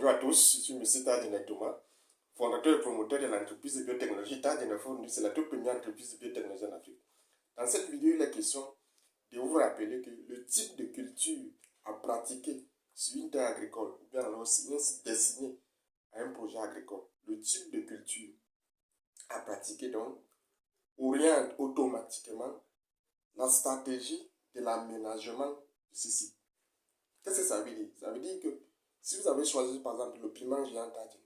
Bonjour à tous, je suis M. Tadjine Thomas, fondateur et promoteur de l'entreprise de biotechnologie Tadjine Fourni. C'est la toute première entreprise de biotechnologie en Afrique. Dans cette vidéo, il est question de vous rappeler que le type de culture à pratiquer sur une terre agricole, ou bien alors si destiné à un projet agricole, le type de culture à pratiquer donc oriente automatiquement la stratégie de l'aménagement de ceci. Qu'est-ce que ça veut dire? Ça veut dire que si vous avez choisi par exemple le piment géant Tadjine,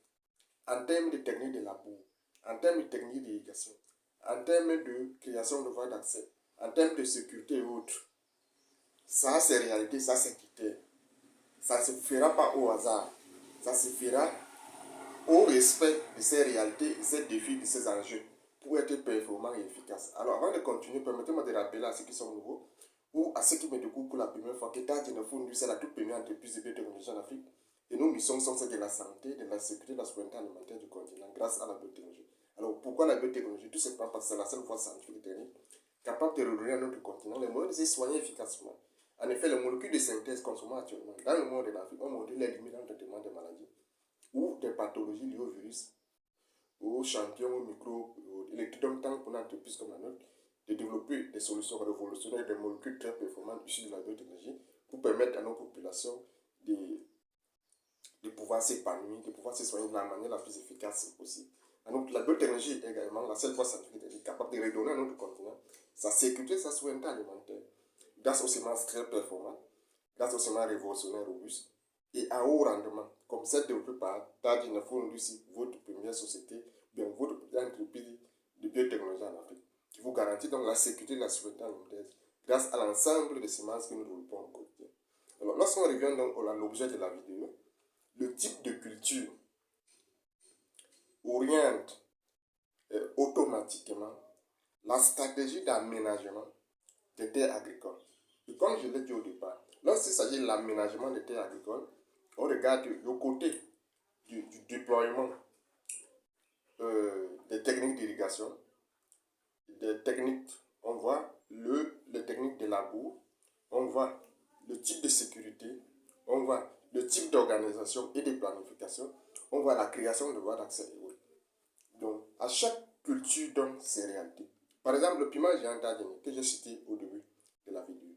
en termes de technique de labour, en termes de technique d'irrigation, en termes de création de voies d'accès, en termes de sécurité et autres, ça a ses réalités, ça a ses critères. Ça ne se fera pas au hasard. Ça se fera au respect de ces réalités, de ces défis, de ces enjeux pour être performant et efficace. Alors avant de continuer, permettez-moi de rappeler à ceux qui sont nouveaux ou à ceux qui me découvrent pour la première fois que Tadjine Fourni, c'est la toute première entreprise de biotechnologie en Afrique. Et nos missions sont celles de la santé, de la sécurité, de la souveraineté alimentaire du continent grâce à la biotechnologie. Alors pourquoi la biotechnologie? Tout simplement parce que c'est la seule voie scientifique et technique capable de redonner à notre continent les moyens de se soigner efficacement. En effet, les molécules de synthèse consommées actuellement dans le monde de l'Afrique ont montré les limites dans le traitement des maladies ou des pathologies liées au virus, aux champignons, aux microbes. Il est donc temps pour une entreprise comme la nôtre de développer des solutions révolutionnaires, des molécules très performantes issues de la biotechnologie pour permettre à nos populations de pouvoir s'épanouir, de pouvoir se soigner de la manière la plus efficace possible. Donc, la biotechnologie est également la seule voie scientifique capable de redonner à notre continent sa sécurité, sa souveraineté alimentaire, grâce aux semences très performantes, grâce aux semences révolutionnaires robustes et à haut rendement, comme celle développée par Tadjine Fourni, votre première société, bien votre entreprise de biotechnologie en Afrique, qui vous garantit donc la sécurité et la souveraineté alimentaire grâce à l'ensemble des semences que nous développons au quotidien. Alors, lorsqu'on revient donc à l'objet de la vidéo, le type de culture oriente automatiquement la stratégie d'aménagement des terres agricoles. Et comme je l'ai dit au départ, lorsqu'il s'agit de l'aménagement des terres agricoles, on regarde le côté du déploiement des techniques d'irrigation, des techniques, on voit les techniques de labour, on voit le type de sécurité, on voit le type d'organisation et de planification, on voit la création de voies d'accès et autres. Donc, à chaque culture donne ses réalités. Par exemple, le piment géant Tadjine, que j'ai cité au début de la vidéo,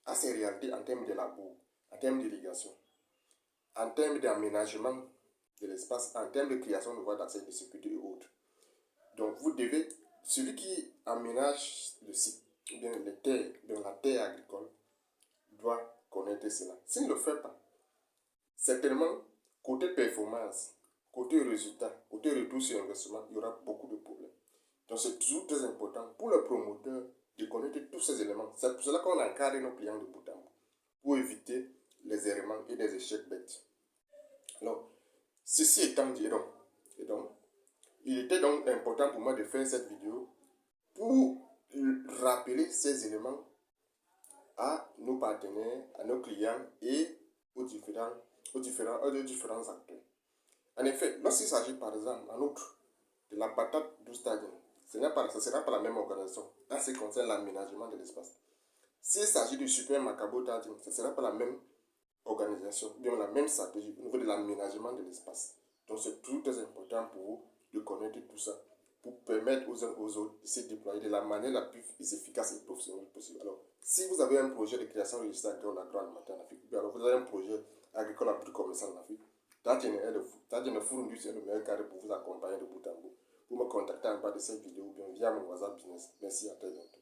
a ses réalités en termes de labour, en termes d'irrigation, en termes d'aménagement de l'espace, en termes de création de voies d'accès, de sécurité et autres. Donc, vous devez, celui qui aménage le site, ou bien les terres, bien la terre agricole, doit connaître cela. S'il ne le fait pas, certainement, côté performance, côté résultat, côté retour sur investissement, il y aura beaucoup de problèmes. Donc c'est toujours très important pour le promoteur de connaître tous ces éléments. C'est pour cela qu'on encadre nos clients de bout en bout, pour éviter les errements et les échecs bêtes. Alors, ceci étant dit, il était donc important pour moi de faire cette vidéo pour rappeler ces éléments à nos partenaires, à nos clients et aux différents acteurs. En effet, lorsqu'il s'agit par exemple, en outre, de la patate douce Tadjine, ce ne sera pas la même organisation en ce qui concerne l'aménagement de l'espace. S'il s'agit du super macabo Tadjine, ce ne sera pas la même organisation, bien la même stratégie au niveau de l'aménagement de l'espace. Donc c'est tout très important pour vous de connaître tout ça, pour permettre aux uns aux autres de se déployer de la manière la plus efficace et professionnelle possible. Alors, si vous avez un projet de création de registre agroalimentaire en Afrique, bien alors vous avez un projet agricole plus commercial en Afrique, Tadjine Fourni, c'est le meilleur cadre pour vous accompagner de bout en bout. Vous me contactez en bas de cette vidéo ou bien via mon WhatsApp business. Merci, à très bientôt.